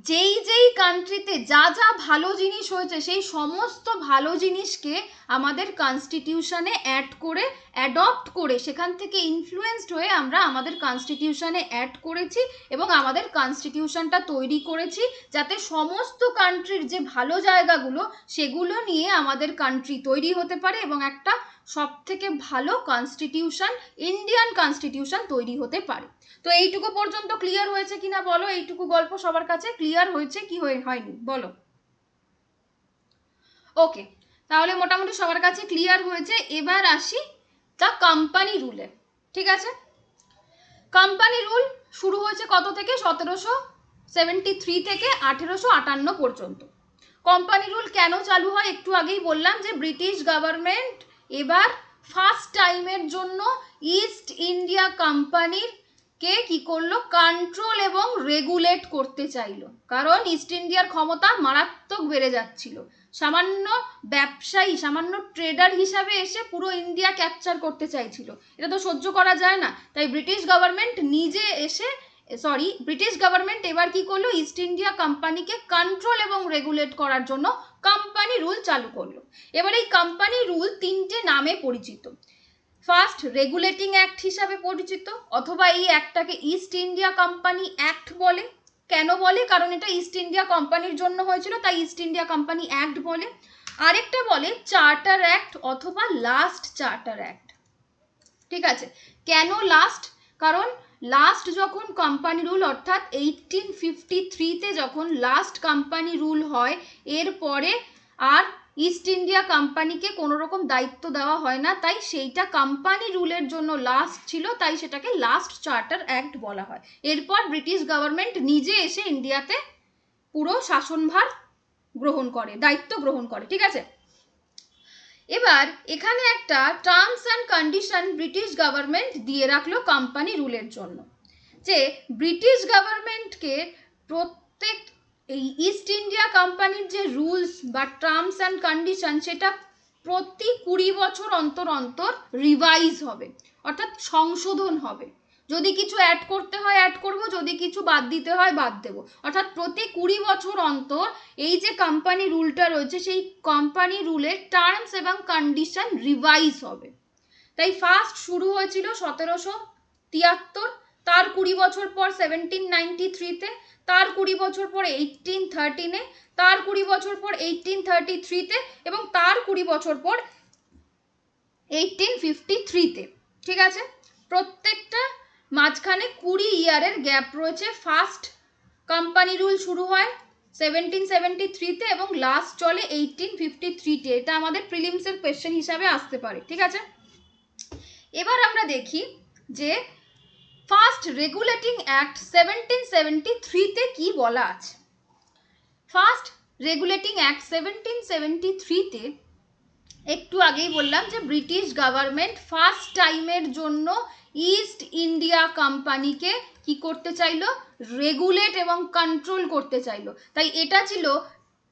যেই যেই কান্ট্রিতে যা যা ভালো জিনিস হয়েছে সেই সমস্ত ভালো জিনিসকে আমাদের কনস্টিটিউশনে অ্যাড করে, অ্যাডপ্ট করে, সেখান থেকে ইনফ্লুয়েন্সড হয়ে আমরা আমাদের কনস্টিটিউশনে অ্যাড করেছি এবং আমাদের কনস্টিটিউশনটা তৈরি করেছি যাতে সমস্ত কান্ট্রির যে ভালো জায়গাগুলো সেগুলো নিয়ে আমাদের কান্ট্রি তৈরি হতে পারে এবং একটা সব থেকে ভালো কনস্টিটিউশন, ইন্ডিয়ান কনস্টিটিউশন তৈরি হতে পারে। তো এইটুকু পর্যন্ত ক্লিয়ার হয়েছে কিনা বলো? এইটুকু গল্প সবার কাছে ক্লিয়ার হয়েছে কি হয়নি বলো? ওকে, তাহলে মোটামুটি সবার কাছে ক্লিয়ার হয়েছে। এবার আসি দ্য কোম্পানি রুলে, ঠিক আছে? কোম্পানি রুল শুরু হয়েছে কত থেকে? 1773 থেকে 1858 পর্যন্ত। কোম্পানি রুল কেন চালু হয় একটু আগেই বললাম, যে ব্রিটিশ গভর্নমেন্ট এবার ফার্স্ট টাইমের জন্য ইস্ট ইন্ডিয়া কোম্পানির কে কি করলো? কন্ট্রোল এবং রেগুলেট করতে চাইলো, কারণ ইস্ট ইন্ডিয়ার ক্ষমতা মারাত্মক বেড়ে যাচ্ছিল। সামান্য ব্যবসায়ী, সামান্য ট্রেডার হিসাবে এসে পুরো ইন্ডিয়া ক্যাপচার করতে চাইছিল, এটা তো সহ্য করা যায় না। তাই ব্রিটিশ গভর্নমেন্ট এবার কি করলো? ইস্ট ইন্ডিয়া কোম্পানিকে কন্ট্রোল এবং রেগুলেট করার জন্য কোম্পানি রুল চালু করলো। এবার এই কোম্পানি রুল তিনটে নামে পরিচিত। ফার্স্ট রেগুলেটিং অ্যাক্ট হিসাবে পরিচিত, অথবা এই অ্যাক্টটাকে ইস্ট ইন্ডিয়া কোম্পানি অ্যাক্ট বলে। কেন বলে? কারণ এটা ইস্ট ইন্ডিয়া কোম্পানির জন্য হয়েছিল, তাই ইস্ট ইন্ডিয়া কোম্পানি অ্যাক্ট বলে। আরেকটা বলে চার্টার অ্যাক্ট অথবা লাস্ট চার্টার অ্যাক্ট, ঠিক আছে? কেন লাস্ট? কারণ লাস্ট যখন কোম্পানি রুল, অর্থাৎ 1853-তে যখন লাস্ট কোম্পানি রুল হয়, এরপরে আর ইস্ট ইন্ডিয়া কোম্পানিকে কোনো রকম দায়িত্ব দেওয়া হয় না, তাই সেইটা কোম্পানি রুলের জন্য লাস্ট ছিল, তাই সেটাকে লাস্ট চার্টার অ্যাক্ট বলা হয়। এরপর ব্রিটিশ গভর্নমেন্ট নিজে এসে ইন্ডিয়াতে পুরো শাসনভার গ্রহণ করে, দায়িত্ব গ্রহণ করে, ঠিক আছে? এবার এখানে একটা terms and condition British government দিয়ে রাখলো কোম্পানি রুলের জন্য, যে ব্রিটিশ গভর্নমেন্টকে প্রত্যেক এই ইস্ট ইন্ডিয়া কোম্পানির যে রুলস বা টার্মস অ্যান্ড কন্ডিশন সেটা প্রতি 20 বছর অন্তর অন্তর রিভাইজ হবে, অর্থাৎ সংশোধন হবে। যদি কিছু অ্যাড করতে হয় অ্যাড করব, যদি কিছু বাদ দিতে হয় বাদ দেবো, অর্থাৎ প্রতি 20 বছর অন্তর এই যে কোম্পানি রুলটা রয়েছে সেই কোম্পানি রুলের টার্মস এবং কন্ডিশন রিভাইজ হবে। তাই ফার্স্ট শুরু হয়েছিল 1773, তার 20 বছর পর 1793-তে, তার 20 বছর পর 1813-এ, তার 20 বছর পর 1833-তে এবং তার 20 বছর পর 1853-তে, ঠিক আছে? প্রত্যেকটা মাঝখানে 20 ইয়ারের গ্যাপ রয়েছে। ফার্স্ট কোম্পানি রুল শুরু হয় 1773-তে এবং লাস্ট চলে 1853-তে। এটা আমাদের প্রিলিমসের কোয়েশ্চেন হিসাবে আসতে পারে, ঠিক আছে? এবার আমরা দেখি যে ফার্স্ট রেগুলেটিং অ্যাক্ট 1773-তে কি বলা আছে। ফার্স্ট রেগুলেটিং অ্যাক্ট 1773-তে একটু আগেই বললাম যে ব্রিটিশ গভর্নমেন্ট ফার্স্ট টাইমের জন্য ইস্ট ইন্ডিয়া কোম্পানিকে কি করতে চাইলো? রেগুলেট এবং কন্ট্রোল করতে চাইলো। তাই এটা ছিল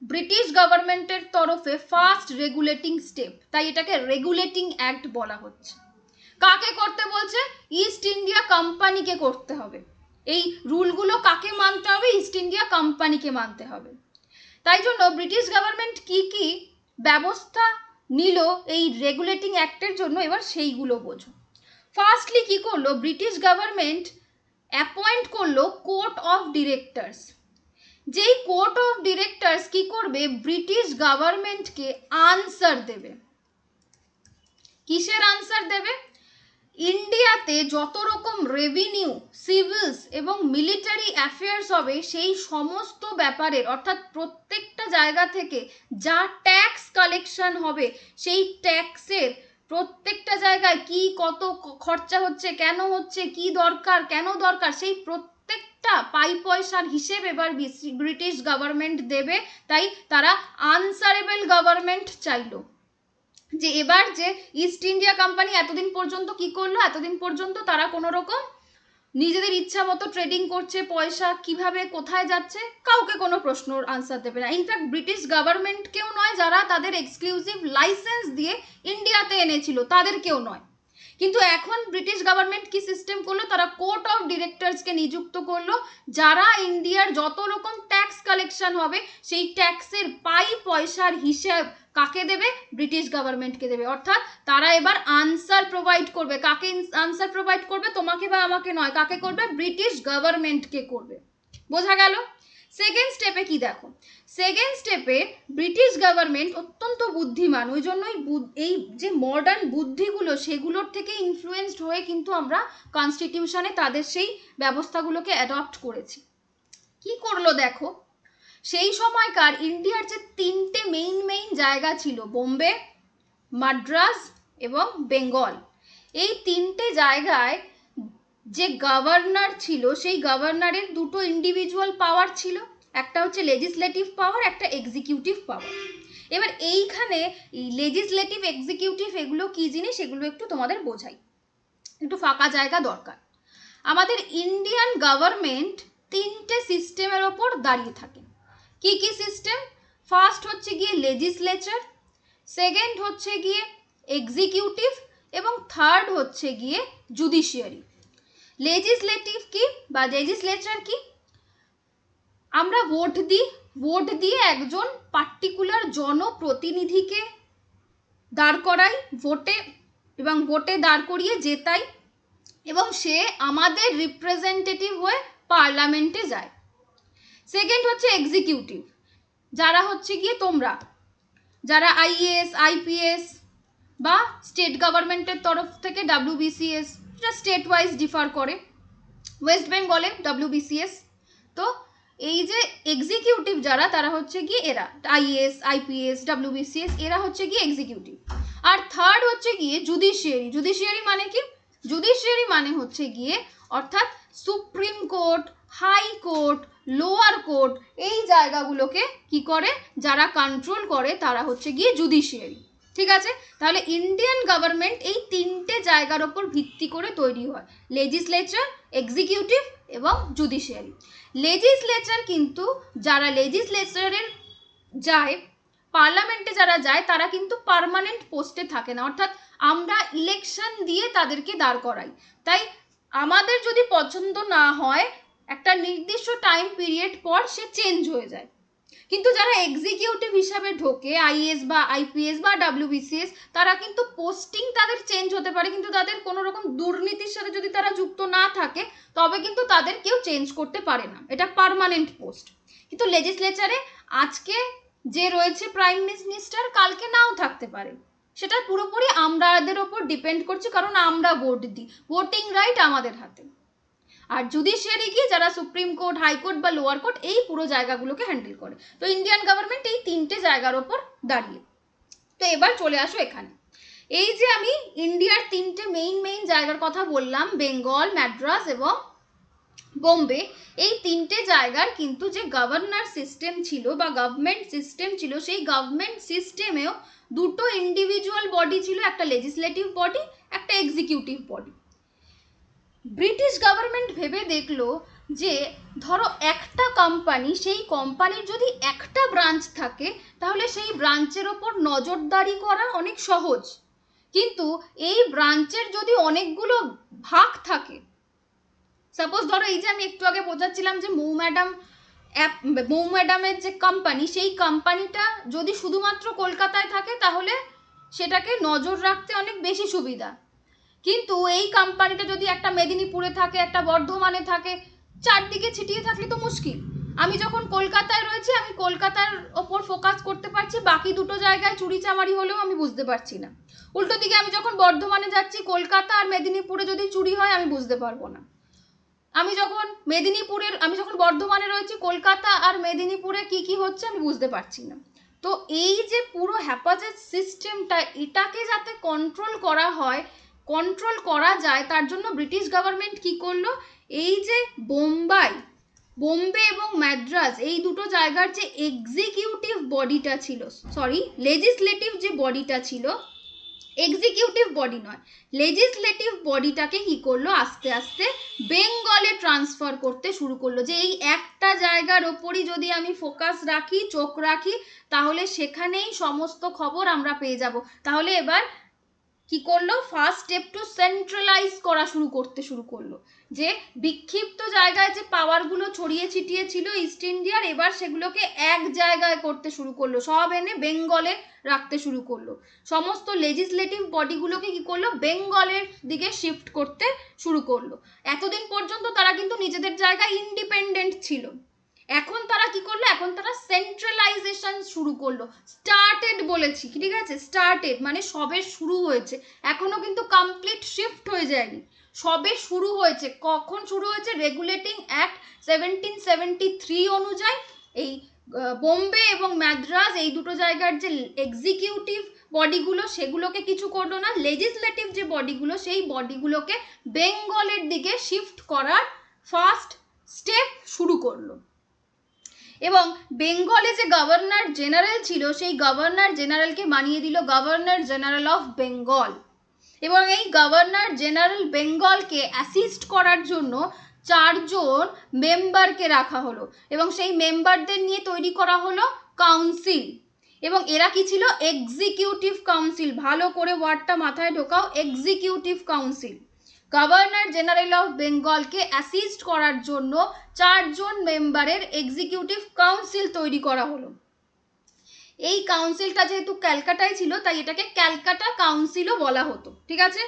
ব্রিটিশ গভর্নমেন্টের তরফে ফার্স্ট রেগুলেটিং স্টেপ, তাই এটাকে রেগুলেটিং অ্যাক্ট বলা হচ্ছে। কাকে করতে বলছে? ইস্ট ইন্ডিয়া কোম্পানিকে করতে হবে। এই রুলগুলো কাকে মানতে হবে? ইস্ট ইন্ডিয়া কোম্পানিকে মানতে হবে। তাই জন্য ব্রিটিশ গভর্নমেন্ট কি কি ব্যবস্থা নিল এই রেগুলেটিং অ্যাক্টের জন্য, এবার সেইগুলো বোঝো। ফার্স্টলি কি করলো? ব্রিটিশ গভর্নমেন্ট অ্যাপয়েন্ট করলো কোর্ট অফ ডিরেক্টরস। যেই কোর্ট অফ ডিরেক্টরস কি করবে? ব্রিটিশ গভর্নমেন্টকে আনসার দেবে। কিসের আনসার দেবে? ইন্ডিয়াতে যত রকম রেভিনিউ, সিভিলস এবং মিলিটারি অ্যাফেয়ার্স হবে সেই সমস্ত ব্যাপারের, অর্থাৎ প্রত্যেকটা জায়গা থেকে যা ট্যাক্স কালেকশন হবে সেই ট্যাক্সের প্রত্যেকটা জায়গায় কি কত খরচা হচ্ছে, কেন হচ্ছে, কি দরকার, কেন দরকার, সেই প্রত্যেকটা পাই পয়সার হিসেব এবার ব্রিটিশ গভর্নমেন্ট দেবে। তাই তারা আনসারেবল গভর্নমেন্ট চাইলো। যে এবার যে ইস্ট ইন্ডিয়া কোম্পানি এতদিন পর্যন্ত কি করলো, এতদিন পর্যন্ত তারা কোনো রকম নিজেদের ইচ্ছা মতো ট্রেডিং করছে, পয়সা কিভাবে কোথায় যাচ্ছে কাউকে কোনো প্রশ্নর আনসার দেবে না। ইনফ্যাক্ট ব্রিটিশ গভর্নমেন্টকেও নয়, যারা তাদের এক্সক্লুসিভ লাইসেন্স দিয়ে ইন্ডিয়াতে এনেছিল তাদেরকেও নয়। কিন্তু এখন ব্রিটিশ গভর্নমেন্ট কি সিস্টেম করলো, তারা কোর্ট অফ ডিরেক্টরসকে নিযুক্ত করলো, যারা ইন্ডিয়ার যত রকম ট্যাক্স কালেকশন হবে সেই ট্যাক্সের পাই পয়সার হিসাব কাকে দেবে, ব্রিটিশ গভর্নমেন্টকে দেবে। অর্থাৎ তারা এবার আনসার প্রোভাইড করবে। কাকে আনসার প্রোভাইড করবে, তোমাকে বা আমাকে নয়, কাকে করবে, ব্রিটিশ গভর্নমেন্টকে করবে। বোঝা গেল? সেকেন্ড স্টেপে কি দেখো, সেকেন্ড স্টেপে ব্রিটিশ গভর্নমেন্ট অত্যন্ত বুদ্ধিমান, ওই জন্যই এই যে মডার্ন বুদ্ধিগুলো সেগুলোর থেকে ইনফ্লুয়েসড হয়ে কিন্তু আমরা কনস্টিটিউশনে তাদের সেই ব্যবস্থাগুলোকে অ্যাডপ্ট করেছি। কি করলো দেখো, সেই সময়কার ইন্ডিয়ার যে তিনটে মেইন জায়গা ছিল, বোম্বে, মাদ্রাজ এবং বেঙ্গল, এই তিনটে জায়গায় যে গভর্নর ছিল সেই গভর্নরের দুটো ইন্ডিভিজুয়াল পাওয়ার ছিল, একটা হচ্ছে লেজিসলেটিভ পাওয়ার, একটা এক্সিকিউটিভ পাওয়ার। এবার এইখানে লেজিসলেটিভ, এক্সিকিউটিভ এগুলো কি জিনিস এগুলো একটু তোমাদের বোঝাই, একটু ফাঁকা জায়গা দরকার। আমাদের ইন্ডিয়ান গভর্নমেন্ট তিনটে সিস্টেমের ওপর দাঁড়িয়ে থাকে। কি কি সিস্টেম? ফার্স্ট হচ্ছে গিয়ে লেজিসলেচার, সেকেন্ড হচ্ছে গিয়ে এক্সিকিউটিভ এবং থার্ড হচ্ছে গিয়ে জুডিশিয়ারি। লেজিসলেটিভ কি বা লেজিসলেচার কি? আমরা ভোট দিয়ে একজন পার্টিকুলার জনপ্রতিনিধিকে দাঁড় করাই ভোটে, এবং ভোটে দাঁড় করিয়ে জেতাই, এবং সে আমাদের রিপ্রেজেন্টেটিভ হয়ে পার্লামেন্টে যায়। সেকেন্ড হচ্ছে এক্সিকিউটিভ, যারা হচ্ছে গিয়ে তোমরা, যারা আইএএস, আইপিএস বা স্টেট গভর্নমেন্টের তরফ থেকে WBCS, এটা স্টেট ওয়াইজ ডিফার করে, ওয়েস্ট বেঙ্গলে WBCS। তো এই যে এক্সিকিউটিভ যারা, তারা হচ্ছে গিয়ে এরা আইএএস, আইপিএস, WBCS, এরা হচ্ছে গিয়ে এক্সিকিউটিভ। আর থার্ড হচ্ছে গিয়ে জুডিশিয়ারি। জুডিশিয়ারি মানে কি? জুডিশিয়ারি মানে হচ্ছে গিয়ে অর্থাৎ supreme court, high court, lower court, এই জায়গাগুলোকে কি করে, যারা কন্ট্রোল করে তারা হচ্ছে গিয়ে জুডিশিয়ারি। ঠিক আছে? তাহলে ইন্ডিয়ান গভর্নমেন্ট এই তিনটে জায়গার ওপর ভিত্তি করে তৈরি হয়, লেজিসলেচার, এক্সিকিউটিভ এবং জুডিশিয়ারি। লেজিসলেচার কিন্তু যারা লেজিসলেচারের যায়, পার্লামেন্টে যারা যায়, তারা কিন্তু পার্মানেন্ট পোস্টে থাকে না, অর্থাৎ আমরা ইলেকশন দিয়ে তাদেরকে দাঁড় করাই। তাই আমাদের যদি পছন্দ না হয়, একটা নির্দিষ্ট টাইম পিরিয়ড পর সে চেঞ্জ হয়ে যায়। কিন্তু যারা এক্সিকিউটিভ হিসাবে ঢোকে, আইএএস বা আইপিএস বা WBCS, তারা কিন্তু পোস্টিং তাদের চেঞ্জ হতে পারে, কিন্তু তাদের কোনো রকম দুর্নীতির সাথে যদি তারা যুক্ত না থাকে তবে কিন্তু তাদের কেউ চেঞ্জ করতে পারে না, এটা পার্মানেন্ট পোস্ট। কিন্তু লেজিসলেচারে আজকে যে রয়েছে প্রাইম মিনিস্টার, কালকে নাও থাকতে পারে, সেটা পুরোপুরি আমাদের ওপর ডিপেন্ড করছে, কারণ আমরা ভোট দিই, ভোটিং রাইট আমাদের হাতে। আর জুডিশিয়ারি কি, যারা সুপ্রিম কোর্ট, হাইকোর্ট বা লোয়ার কোর্ট, এই পুরো জায়গাগুলোকে হ্যান্ডেল করে। তো ইন্ডিয়ান গভর্নমেন্ট এই তিনটে জায়গার ওপর দাঁড়িয়ে। তো এবার চলে আসো এখানে, এই যে আমি ইন্ডিয়ার তিনটে মেইন জায়গার কথা বললাম, বেঙ্গল, মাদ্রাজ এবং বোম্বে, এই তিনটে জায়গার কিন্তু যে গভর্নর সিস্টেম ছিল বা গভর্নমেন্ট সিস্টেম ছিল, সেই গভর্নমেন্ট সিস্টেমেও দুটো ইন্ডিভিজুয়াল বডি ছিল, একটা লেজিসলেটিভ বডি, একটা এক্সিকিউটিভ বডি। ব্রিটিশ গভর্নমেন্ট ভেবে দেখলো যে ধরো একটা কোম্পানি, সেই কোম্পানির যদি একটা ব্রাঞ্চ থাকে তাহলে সেই ব্রাঞ্চের ওপর নজরদারি করা অনেক সহজ, কিন্তু এই ব্রাঞ্চের যদি অনেকগুলো ভাগ থাকে, সাপোজ ধরো এই যে আমি একটু আগে বোঝাচ্ছিলাম যে মৌ ম্যাডামের যে কোম্পানি, সেই কোম্পানিটা যদি শুধুমাত্র কলকাতায় থাকে তাহলে সেটাকে নজর রাখতে অনেক বেশি সুবিধা, কিন্তু এই কোম্পানিটা যদি একটা মেদিনীপুরে থাকে, একটা বর্ধমানে থাকে, চারদিকে ছিটিয়ে থাকলে তো মুশকিল। আমি যখন কলকাতায় রয়েছি আমি কলকাতার ওপর ফোকাস করতে পারছি, বাকি দুটো জায়গায় চুরিচামারি হলেও আমি বুঝতে পারছি না। উল্টো দিকে আমি যখন বর্ধমানে যাচ্ছি, কলকাতা আর মেদিনীপুরে যদি চুরি হয় আমি বুঝতে পারবো না। আমি যখন বর্ধমানে রয়েছি, কলকাতা আর মেদিনীপুরে কি কি হচ্ছে আমি বুঝতে পারছি না। তো এই যে পুরো হ্যাপাজের সিস্টেমটা, এটাকে যাতে কন্ট্রোল করা হয়, কন্ট্রোল করা যায়, তার জন্য ব্রিটিশ গভর্নমেন্ট কি করলো, এই যে বোম্বে এবং মাদ্রাজ এই দুটো জায়গার যে এক্সিকিউটিভ বডিটা ছিল, সরি লেজিসলেটিভ যে বডিটা ছিল, এক্সিকিউটিভ বডি নয়, লেজিসলেটিভ বডিটাকে কি করলো, আস্তে আস্তে বেঙ্গলে ট্রান্সফার করতে শুরু করলো। যে এই একটা জায়গার ওপরই যদি আমি ফোকাস রাখি, চোখ রাখি, তাহলে সেখানেই সমস্ত খবর আমরা পেয়ে যাব। তাহলে এবার কি করলো, ফার্স্ট স্টেপ টু সেন্ট্রালাইজ করা শুরু করলো। যে বিক্ষিপ্ত জায়গায় যে পাওয়ারগুলো ছড়িয়ে ছিটিয়ে ছিল ইস্ট ইন্ডিয়ার, এবার সেগুলোকে এক জায়গায় করতে শুরু করলো, সব এনে বেঙ্গলে রাখতে শুরু করলো। সমস্ত লেজিসলেটিভ বডিগুলোকে কি করলো, বেঙ্গলের দিকে শিফট করতে শুরু করলো। এতদিন পর্যন্ত তারা কিন্তু নিজেদের জায়গায় ইন্ডিপেন্ডেন্ট ছিল। এখন তারা কি করলো, এখন তারা সেন্ট্রালাইজেশন শুরু করলো। স্টার্টেড বলেছি, ঠিক আছে, স্টার্টেড মানে সবে শুরু হয়েছে, এখনো কিন্তু কমপ্লিট শিফট হয়ে যায়নি, সবে শুরু হয়েছে। কখন শুরু হয়েছে, রেগুলেটিং অ্যাক্ট 1773 অনুযায়ী এই বোম্বে এবং মাদ্রাজ এই দুটো জায়গার যে এক্সিকিউটিভ বডিগুলো সেগুলোকে কিছু করলো না, লেজিসলেটিভ যে বডিগুলো সেই বডিগুলোকে বেঙ্গলের দিকে শিফট করার ফার্স্ট স্টেপ শুরু করলো। এবং বেঙ্গলে যে গভর্নর জেনারেল ছিল, সেই গভর্নর জেনারেলকে বানিয়ে দিল গভর্নর জেনারেল অফ বেঙ্গল। এবং এই গভর্নর জেনারেল বেঙ্গলকে অ্যাসিস্ট করার জন্য 4 জন মেম্বারকে রাখা হলো, এবং সেই মেম্বারদের নিয়ে তৈরি করা হলো কাউন্সিল। এবং এরা কি ছিল, এক্সিকিউটিভ কাউন্সিল। ভালো করে ওয়ার্ডটা মাথায় ঢোকাও, executive council. Governor general of বেঙ্গলকে অ্যাসিস্ট করার জন্য 4 জন মেম্বারের এক্সিকিউটিভ কাউন্সিল তৈরি করা হলো। এই কাউন্সিলটা যেহেতু ক্যালকাটায় ছিল, তাই এটাকে ক্যালকাটা কাউন্সিলও বলা হতো, ঠিক আছে।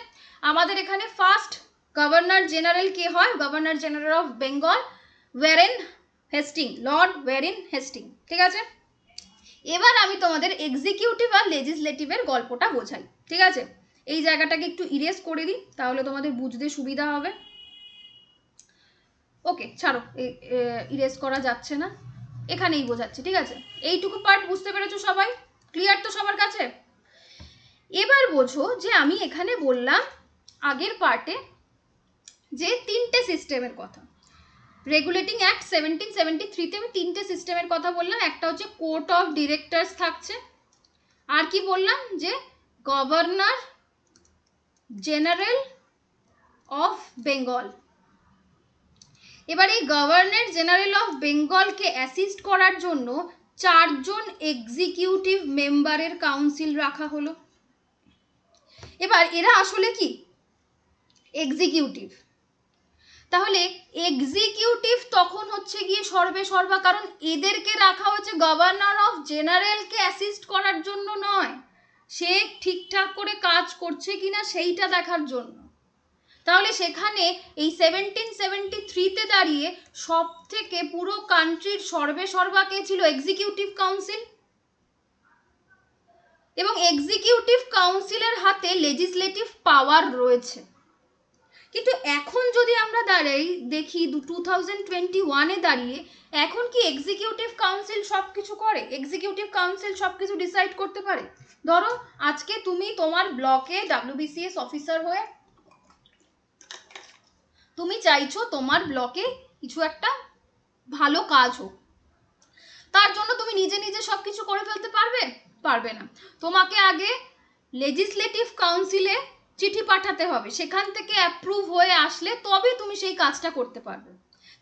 আমাদের এখানে ফার্স্ট গভর্নর জেনারেল কে হয়, governor general of Bengal Warren Hasting, lord Warren Hasting, ঠিক আছে। এবার আমি তোমাদের এক্সিকিউটিভ আর লেজিসলেটিভের গল্পটা বোঝাই, ঠিক আছে। এই জায়গাটাকে একটু ইরেজ করে দিই, তাহলে তোমাদের বুঝতে সুবিধা হবে। ওকে, ছাড়ো, ইরেজ করা যাচ্ছে না, এখানেই বোঝাচ্ছি, ঠিক আছে। এইটুকু পার্ট বুঝতে পেরেছো সবাই? ক্লিয়ার তো সবার কাছে? এবার বোঝো যে আমি এখানে বললাম আগের পার্টে যে 3টে সিস্টেমের কথা, রেগুলেটিং অ্যাক্ট 1773-তে আমি 3টে সিস্টেমের কথা বললাম। একটা হচ্ছে কোর্ট অফ ডিরেক্টরস থাকছে, আর কি বললাম, যে গভর্নর জেনারেল অফ বেঙ্গল। এবার এই গভর্নর জেনারেল অফ বেঙ্গলকে অ্যাসিস্ট করার জন্য 4 জন এক্সিকিউটিভ মেম্বারের কাউন্সিল রাখা হলো। এবার এরা আসলে কি, এক্সিকিউটিভ। তাহলে এক্সিকিউটিভ তখন হচ্ছে গিয়ে সর্বে সর্বা, কারণ এদেরকে রাখা হচ্ছে গভর্নর অফ জেনারেলকে অ্যাসিস্ট করার জন্য নয়, সে ঠিকঠাক করে কাজ করছে কিনা সেইটা দেখার জন্য। তাহলে সেখানে এই 1773-তে দাঁড়িয়ে সব থেকে পুরো কান্ট্রির সর্বে সর্বা কে ছিল, এক্সিকিউটিভ কাউন্সিল। এবং এক্সিকিউটিভ কাউন্সিলের হাতে লেজিসলেটিভ পাওয়ার রয়েছে। কিন্তু এখন যদি আমরা দেখি 2021-এ দাঁড়িয়ে, এখন কি এক্সিকিউটিভ কাউন্সিল সব কিছু করে? এক্সিকিউটিভ কাউন্সিল সব কিছু ডিসাইড করতে পারে? ধরো আজকে তুমি তোমার ব্লকে WBCS অফিসার হয়ে তুমি চাইছো তোমার ব্লকে কিছু একটা ভালো কাজ হোক, তার জন্য তুমি নিজে নিজে সব কিছু করে ফেলতে পারবে না। তোমাকে আগে লেজিসলেটিভ কাউন্সিলে চিঠি পাঠাতে হবে, সেখান থেকে অ্যাপ্রুভ হয়ে আসলে তবে তুমি সেই কাজটা করতে পারবে।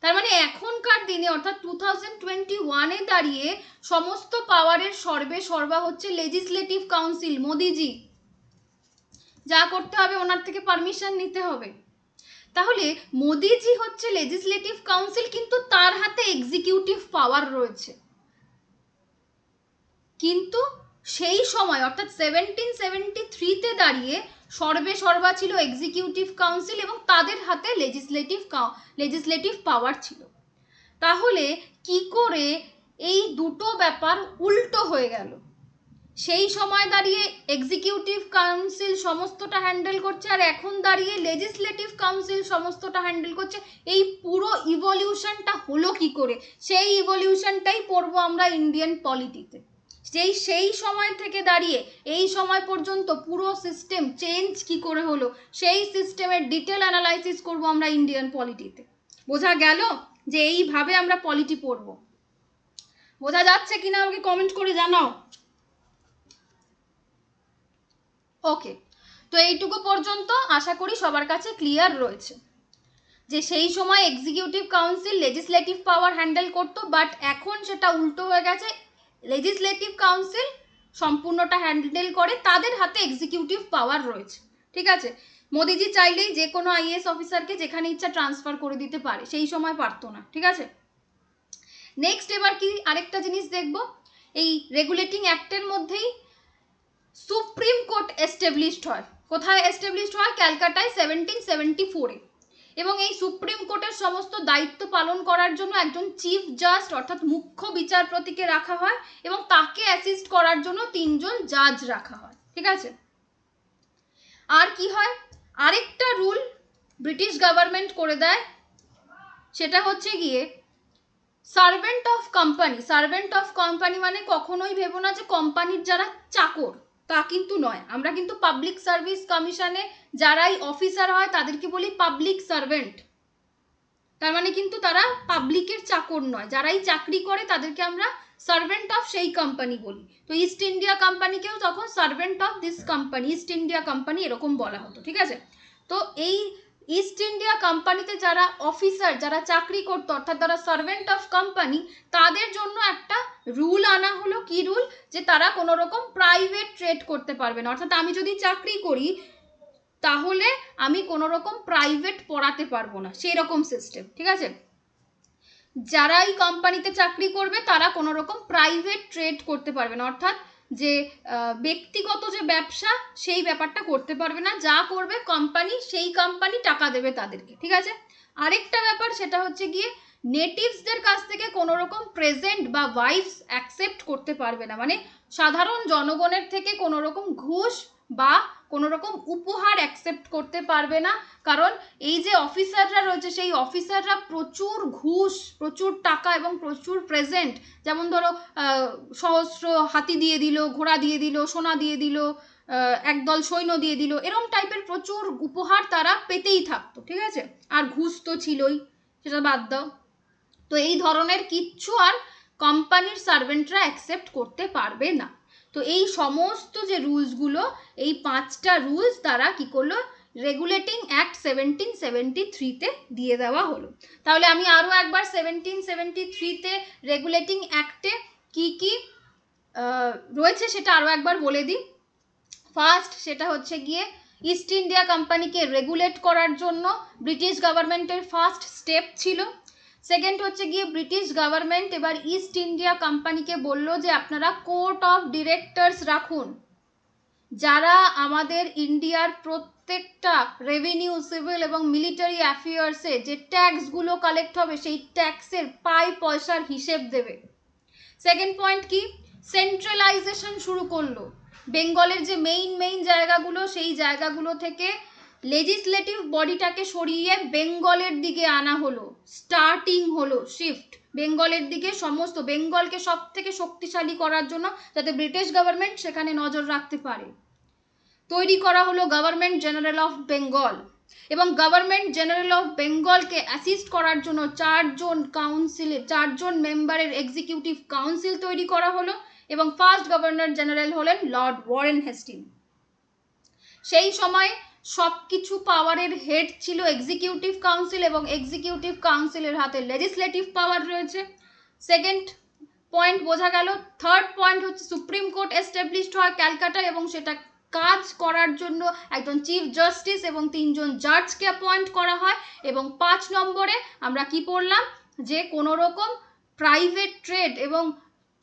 তার মানে এখনকার দিনে অর্থাৎ 2021-এ দাঁড়িয়ে সমস্ত পাওয়ারের সর্বে সর্বা হচ্ছে লেজিসলেটিভ কাউন্সিল। মোদিজি যা করতে হবে ওনার থেকে পারমিশন নিতে হবে। তাহলে মোদিজি হচ্ছে লেজিসলেটিভ কাউন্সিল, কিন্তু তার হাতে এক্সিকিউটিভ পাওয়ার রয়েছে। কিন্তু সেই সময় অর্থাৎ 1773-তে দাঁড়িয়ে সর্বে সর্বা ছিল এক্সিকিউটিভ কাউন্সিল এবং তাদের হাতে লেজিসলেটিভ পাওয়ার ছিল। তাহলে কি করে এই দুটো ব্যাপার উল্টো হয়ে গেল। সেই সময় দাঁড়িয়ে এক্সিকিউটিভ কাউন্সিল সমস্তটা হ্যান্ডেল করছে, আর এখন দাঁড়িয়ে লেজিসলেটিভ কাউন্সিল সমস্তটা হ্যান্ডেল করছে। এই পুরো ইভলিউশনটা হলো কি করে, সেই ইভলিউশনটাই পড়বো আমরা ইন্ডিয়ান পলিটিতে। সেই সময় থেকে দাঁড়িয়ে এই সময় পর্যন্ত পুরো সিস্টেম চেঞ্জ কি করে হলো, সেই সিস্টেমের ডিটেল অ্যানালাইসিস করবো আমরা ইন্ডিয়ান পলিটিতে। বোঝা গেল যে এইভাবে আমরা পলিটি পড়বো? বোঝা যাচ্ছে কিনা আমাকে কমেন্ট করে জানাও। ওকে, তো এইটুকু পর্যন্ত আশা করি সবার কাছে ক্লিয়ার রয়েছে যে সেই সময় এক্সিকিউটিভ কাউন্সিল লেজিসলেটিভ পাওয়ার হ্যান্ডেল করতো, বাট এখন সেটা উল্টো হয়ে গেছে। লেজিসলেটিভ কাউন্সিল সম্পূর্ণটা হ্যান্ডেল করে, তাদের হাতে এক্সিকিউটিভ পাওয়ার রয়েছে। ঠিক আছে, মোদিজি চাইলেই যে কোনো আইএএস অফিসারকে যেখানে ইচ্ছা ট্রান্সফার করে দিতে পারে, সেই সময় পারতো না। ঠিক আছে, নেক্সট এবার কি আরেকটা জিনিস দেখব, এই রেগুলেটিং অ্যাক্টের মধ্যেই সুপ্রিম কোর্ট এস্টাবলিশড হয়। কোথায় এস্টাবলিশড হয়? ক্যালকাটায় 1774-এ। এবং এই সুপ্রিম কোর্টের সমস্ত দায়িত্ব পালন করার জন্য একজন চিফ জাস্ট অর্থাৎ মুখ্য বিচারপতিকে রাখা হয়, এবং তাকে অ্যাসিস্ট করার জন্য 3 জন জাজ রাখা হয়। ঠিক আছে, আর কি হয়, আরেকটা রুল ব্রিটিশ গভর্নমেন্ট করে দেয়, সেটা হচ্ছে গিয়ে servant of company. Servant of company মানে কখনোই ভেবো না যে কোম্পানির যারা চাকর, তা কিন্তু নয়। আমরা কিন্তু পাবলিক সার্ভিস কমিশনে যারাই অফিসার হয় তাদেরকে বলি পাবলিক সার্ভেন্ট, তার মানে কিন্তু তারা পাবলিকের চাকর নয়। যারাই চাকরি করে তাদেরকে আমরা সার্ভেন্ট অফ সেই কোম্পানি বলি। তো ইস্ট ইন্ডিয়া কোম্পানিকেও তখন servant of this company, east India company এরকম বলা হতো। ঠিক আছে, তো এই ইস্ট ইন্ডিয়া কোম্পানিতে যারা অফিসার, যারা চাকরি করতো, অর্থাৎ যারা সার্ভেন্ট অফ কোম্পানি, তাদের জন্য একটা রুল আনা হলো। কি রুল? যে তারা কোনো রকম প্রাইভেট ট্রেড করতে পারবে না। অর্থাৎ আমি যদি চাকরি করি তাহলে আমি কোনো রকম প্রাইভেট পড়াতে পারবো না, সেই রকম সিস্টেম। ঠিক আছে, যারাই কোম্পানিতে চাকরি করবে তারা কোনো রকম প্রাইভেট ট্রেড করতে পারবে না, অর্থাৎ যে ব্যক্তিগত যে ব্যবসা সেই ব্যাপারটা করতে পারবে না। যা করবে কোম্পানি, সেই কোম্পানি টাকা দেবে তাদেরকে। ঠিক আছে, আরেকটা ব্যাপার সেটা হচ্ছে গিয়ে নেটিভসদের কাছ থেকে কোনো রকম প্রেজেন্ট বা ভাইবস অ্যাকসেপ্ট করতে পারবে না, মানে সাধারণ জনগণের থেকে কোনো রকম ঘুষ বা কোনো রকম উপহার অ্যাকসেপ্ট করতে পারবে না। কারণ এই যে অফিসাররা রয়েছে সেই অফিসাররা প্রচুর ঘুষ, প্রচুর টাকা এবং প্রচুর প্রেজেন্ট, যেমন ধরো সহস্র হাতি দিয়ে দিল, ঘোড়া দিয়ে দিল, সোনা দিয়ে দিল, একদল সৈন্য দিয়ে দিল, এরকম টাইপের প্রচুর উপহার তারা পেতেই থাকতো। ঠিক আছে, আর ঘুষ তো ছিলই, সেটা বাদ দাও। তো এই ধরনের কিচ্ছু আর কোম্পানির সার্ভেন্টরা অ্যাকসেপ্ট করতে পারবে না। তো এই সমস্ত যে রুলসগুলো, এই 5টা রুলস তারা কি করলো, রেগুলেটিং অ্যাক্ট 1773-তে দিয়ে দেওয়া হলো। তাহলে আমি আরও একবার 1773-তে রেগুলেটিং অ্যাক্টে কি কি রয়েছে সেটা আরও একবার বলে দিই। ফার্স্ট, সেটা হচ্ছে গিয়ে ইস্ট ইন্ডিয়া কোম্পানিকে রেগুলেট করার জন্য ব্রিটিশ গভর্নমেন্টের ফার্স্ট স্টেপ ছিল। সেকেন্ড হচ্ছে গিয়ে ব্রিটিশ গভর্নমেন্ট এবার ইস্ট ইন্ডিয়া কোম্পানিকে বলল যে আপনারা কোর্ট অফ ডিরেক্টরস রাখুন, যারা আমাদের ইন্ডিয়ার প্রত্যেকটা রেভিনিউ, সিভিল এবং মিলিটারি অ্যাফেয়ার্সে যে ট্যাক্সগুলো কালেক্ট হবে সেই ট্যাক্সের পয়সার হিসেব দেবে। সেকেন্ড পয়েন্ট কি, সেন্ট্রালাইজেশন শুরু করলো। বেঙ্গলের যে মেইন জায়গাগুলো, সেই জায়গাগুলো থেকে লেজিসলেটিভ বডিটাকে সরিয়ে বেঙ্গলের দিকে আনা হলো, স্টার্টিং হলো শিফট বেঙ্গলের দিকে। সমস্ত বেঙ্গলকে সব থেকে শক্তিশালী করার জন্য, যাতে ব্রিটিশ গভর্নমেন্ট সেখানে নজর রাখতে পারে, তৈরি করা হলো গভর্নমেন্ট জেনারেল অফ বেঙ্গল। এবং গভর্নমেন্ট জেনারেল অফ বেঙ্গলকে অ্যাসিস্ট করার জন্য 4 জন মেম্বারের এক্সিকিউটিভ কাউন্সিল তৈরি করা হলো, এবং ফার্স্ট গভর্নর জেনারেল হলেন লর্ড ওয়ারেন হেস্টিং। সেই সময় সব কিছু পাওয়ারের হেড ছিল এক্সিকিউটিভ কাউন্সিল, এবং এক্সিকিউটিভ কাউন্সিলের হাতে লেজিসলেটিভ পাওয়ার রয়েছে। সেকেন্ড পয়েন্ট বোঝা গেল। থার্ড পয়েন্ট হচ্ছে সুপ্রিম কোর্ট এস্টাবলিশড হয় ক্যালকাটায়, এবং সেটা কাজ করার জন্য একজন চিফ জাস্টিস এবং 3 জন জাজকে অ্যাপয়েন্ট করা হয়। এবং 5 নম্বরে আমরা কি পড়লাম, যে কোনো রকম প্রাইভেট ট্রেড এবং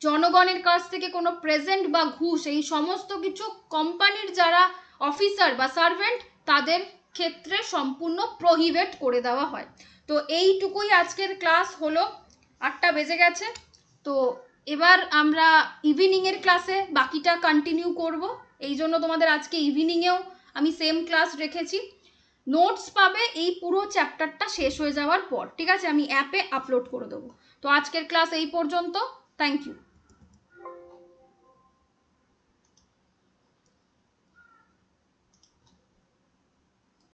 জনগণের কাছ থেকে কোনো প্রেজেন্ট বা ঘুষ, এই সমস্ত কিছু কোম্পানির যারা অফিসার বা সার্ভেন্ট তাদের ক্ষেত্রে সম্পূর্ণ প্রহিবিট করে দেওয়া হয়। তো এইটুকুই আজকের ক্লাস হলো। 8টা বেজে গেছে। তো এবার আমরা ইভিনিংয়ের ক্লাসে বাকিটা কন্টিনিউ করব। এই জন্য তোমাদের আজকে ইভিনিংয়েও আমি সেম ক্লাস রেখেছি। নোটস পাবে এই পুরো চ্যাপ্টারটা শেষ হয়ে যাওয়ার পর, ঠিক আছে? আমি অ্যাপে আপলোড করে দেবো। তো আজকের ক্লাস এই পর্যন্ত। Thank you.